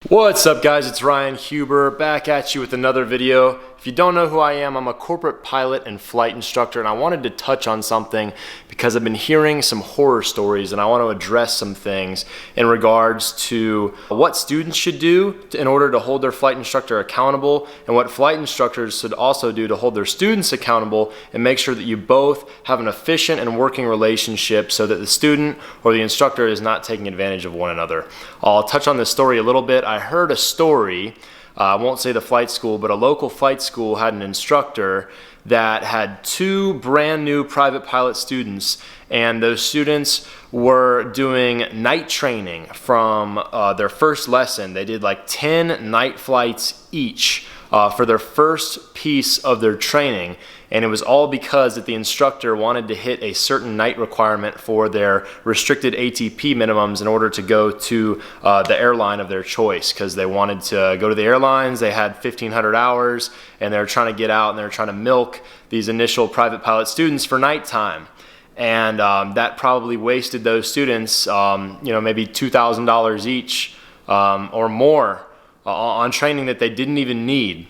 What's up guys, it's Ryan Huber back at you with another video. If you don't know who I am, I'm a corporate pilot and flight instructor, and I wanted to touch on something because I've been hearing some horror stories and I want to address some things in regards to what students should do in order to hold their flight instructor accountable, and what flight instructors should also do to hold their students accountable and make sure that you both have an efficient and working relationship so that the student or the instructor is not taking advantage of one another. I'll touch on this story a little bit. I heard a story, I won't say the flight school, but a local flight school had an instructor that had two brand new private pilot students, and those students were doing night training from their first lesson. They did like 10 night flights each for their first piece of their training, and it was all because that the instructor wanted to hit a certain night requirement for their restricted ATP minimums in order to go to the airline of their choice, because they wanted to go to the airlines. They had 1,500 hours and they were trying to get out, and they were trying to milk these initial private pilot students for nighttime. And that probably wasted those students maybe $2,000 each or more on training that they didn't even need.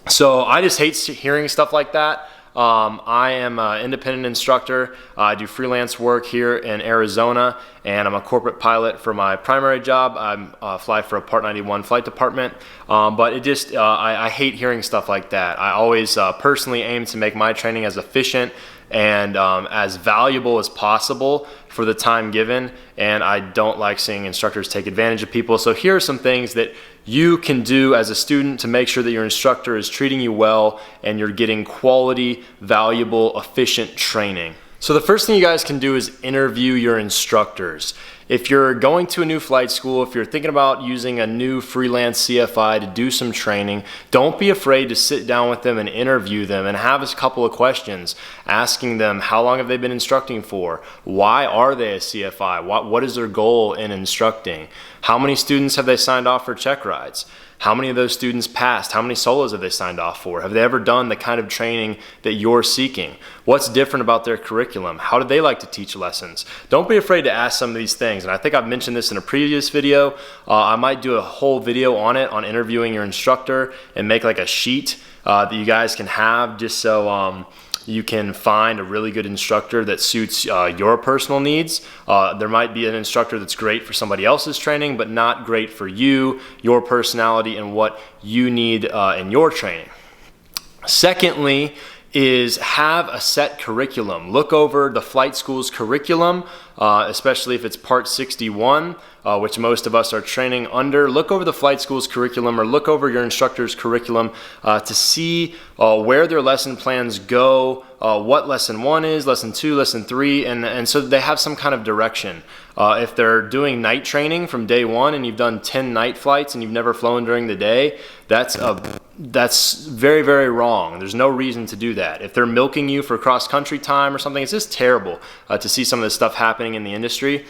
So I just hate hearing stuff like that. I am an independent instructor. I do freelance work here in Arizona, and I'm a corporate pilot for my primary job. I fly for a Part 91 flight department, but it just I hate hearing stuff like that. I always personally aim to make my training as efficient and as valuable as possible for the time given, and I don't like seeing instructors take advantage of people. So here are some things that you can do as a student to make sure that your instructor is treating you well and you're getting quality, valuable, efficient training. So the first thing you guys can do is interview your instructors. If you're going to a new flight school, if you're thinking about using a new freelance CFI to do some training, don't be afraid to sit down with them and interview them and have a couple of questions, asking them how long have they been instructing for? Why are they a CFI? What is their goal in instructing? How many students have they signed off for check rides? How many of those students passed? How many solos have they signed off for? Have they ever done the kind of training that you're seeking? What's different about their curriculum? How do they like to teach lessons? Don't be afraid to ask some of these things. And I think I've mentioned this in a previous video. I might do a whole video on it, on interviewing your instructor, and make like a sheet that you guys can have just so you can find a really good instructor that suits your personal needs. There might be an instructor that's great for somebody else's training, but not great for you, your personality, and what you need in your training. Secondly, is have a set curriculum. Look over the flight school's curriculum, especially if it's Part 61, which most of us are training under. Look over the flight school's curriculum, or look over your instructor's curriculum to see where their lesson plans go, what lesson 1 is, lesson 2, lesson 3, and so they have some kind of direction. If they're doing night training from day 1 and you've done 10 night flights and you've never flown during the day, that's very, very wrong. There's no reason to do that. If they're milking you for cross-country time or something, it's just terrible to see some of this stuff happening in the industry.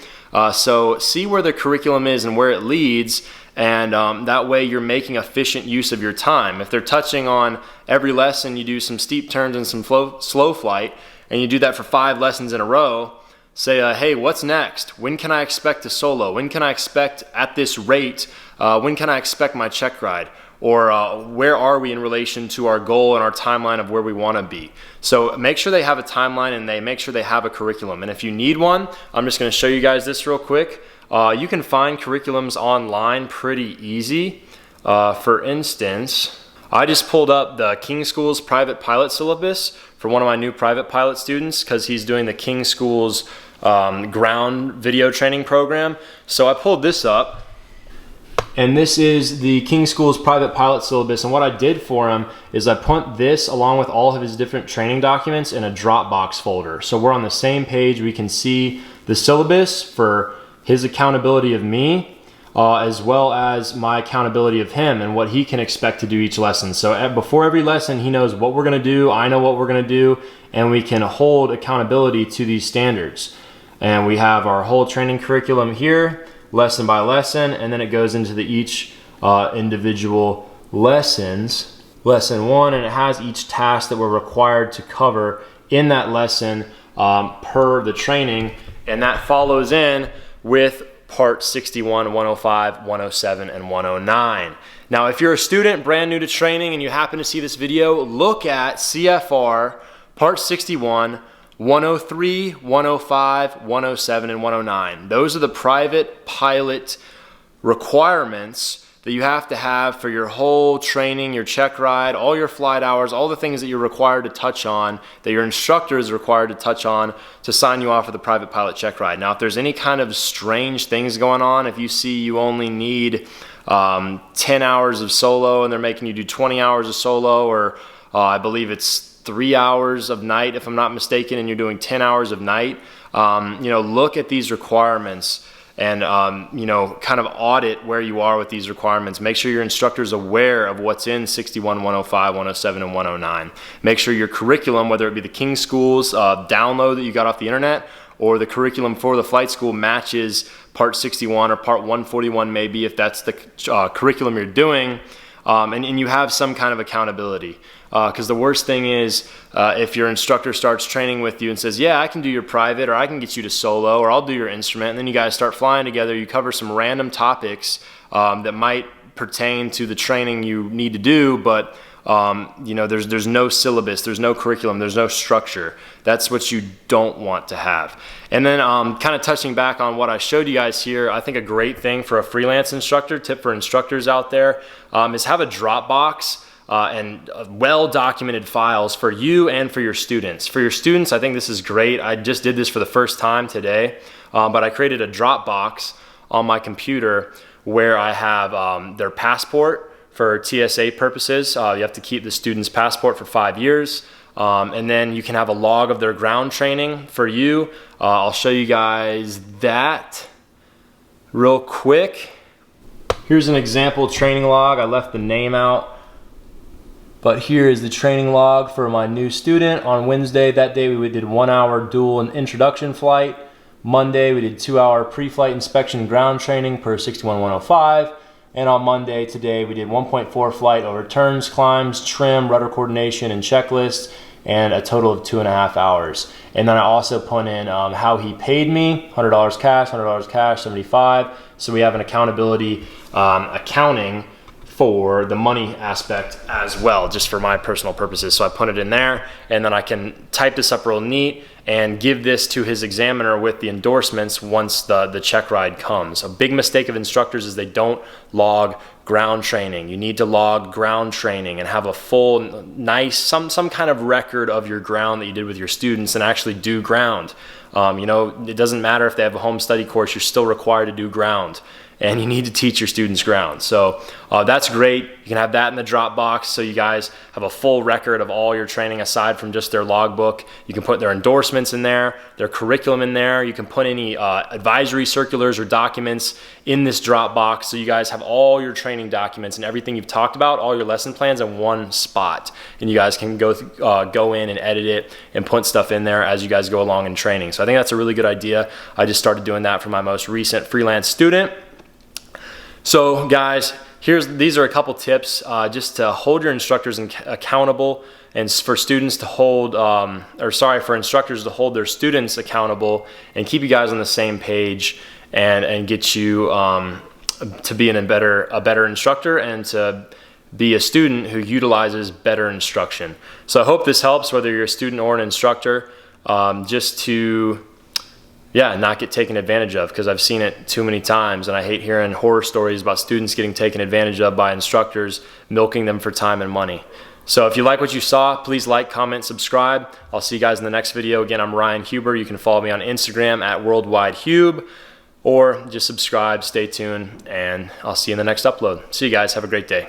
So see where the curriculum is and where it leads, and that way you're making efficient use of your time. If they're touching on every lesson, you do some steep turns and some slow flight, and you do that for 5 lessons in a row, say, hey, what's next? When can I expect a solo? When can I expect at this rate? When can I expect my check ride? Or where are we in relation to our goal and our timeline of where we want to be? So make sure they have a timeline, and they make sure they have a curriculum. And if you need one, I'm just going to show you guys this real quick. You can find curriculums online pretty easy. For instance, I just pulled up the King School's private pilot syllabus for one of my new private pilot students, because he's doing the King School's ground video training program. So I pulled this up. And this is the King School's private pilot syllabus, and what I did for him is I put this along with all of his different training documents in a Dropbox folder. So we're on the same page. We can see the syllabus for his accountability of me, as well as my accountability of him and what he can expect to do each lesson. So before every lesson, he knows what we're gonna do, I know what we're gonna do, and we can hold accountability to these standards. And we have our whole training curriculum here, lesson by lesson, and then it goes into each individual lessons. Lesson 1, and it has each task that we're required to cover in that lesson per the training, and that follows in with Part 61, 105, 107, and 109. Now, if you're a student brand new to training and you happen to see this video, look at CFR Part 61, 103, 105, 107, and 109. Those are the private pilot requirements that you have to have for your whole training, your check ride, all your flight hours, all the things that you're required to touch on, that your instructor is required to touch on to sign you off for the private pilot check ride. Now, if there's any kind of strange things going on, if you see you only need 10 hours of solo and they're making you do 20 hours of solo, or I believe it's 3 hours of night, if I'm not mistaken, and you're doing 10 hours of night, look at these requirements and kind of audit where you are with these requirements. Make sure your instructor is aware of what's in 61, 105, 107, and 109. Make sure your curriculum, whether it be the King Schools download that you got off the internet, or the curriculum for the flight school, matches Part 61 or Part 141 maybe, if that's the curriculum you're doing, and you have some kind of accountability. Because the worst thing is if your instructor starts training with you and says, yeah, I can do your private, or I can get you to solo, or I'll do your instrument, and then you guys start flying together, you cover some random topics that might pertain to the training you need to do, but there's no syllabus, there's no curriculum, there's no structure. That's what you don't want to have. And then kind of touching back on what I showed you guys here, I think a great thing for a freelance instructor, tip for instructors out there, is have a Dropbox and well-documented files for you and for your students. For your students, I think this is great. I just did this for the first time today, but I created a Dropbox on my computer where I have their passport for TSA purposes. You have to keep the student's passport for 5 years. And then you can have a log of their ground training for you. I'll show you guys that real quick. Here's an example training log. I left the name out. But here is the training log for my new student. On Wednesday, that day we did 1 hour dual and introduction flight. Monday, we did 2 hour pre-flight inspection and ground training per 61-105. And on Monday, today, we did 1.4 flight over turns, climbs, trim, rudder coordination, and checklist, and a total of 2.5 hours. And then I also put in how he paid me, $100 cash, 75. So we have an accountability accounting for the money aspect as well, just for my personal purposes. So I put it in there, and then I can type this up real neat and give this to his examiner with the endorsements once the check ride comes. A big mistake of instructors is they don't log ground training. You need to log ground training and have a full, nice, some kind of record of your ground that you did with your students, and actually do ground. It doesn't matter if they have a home study course, you're still required to do ground. And you need to teach your students ground. So that's great. You can have that in the Dropbox, so you guys have a full record of all your training aside from just their logbook. You can put their endorsements in there, their curriculum in there. You can put any advisory circulars or documents in this Dropbox, so you guys have all your training documents and everything you've talked about, all your lesson plans in one spot. And you guys can go in and edit it and put stuff in there as you guys go along in training. So I think that's a really good idea. I just started doing that for my most recent freelance student. So guys, these are a couple tips just to hold your instructors accountable, and for students to hold, for instructors to hold their students accountable, and keep you guys on the same page, and get you to be a better instructor, and to be a student who utilizes better instruction. So I hope this helps, whether you're a student or an instructor, just to not get taken advantage of, because I've seen it too many times, and I hate hearing horror stories about students getting taken advantage of by instructors, milking them for time and money. So if you like what you saw, please like, comment, subscribe. I'll see you guys in the next video. Again, I'm Ryan Huber. You can follow me on Instagram at WorldwideHube, or just subscribe, stay tuned, and I'll see you in the next upload. See you guys. Have a great day.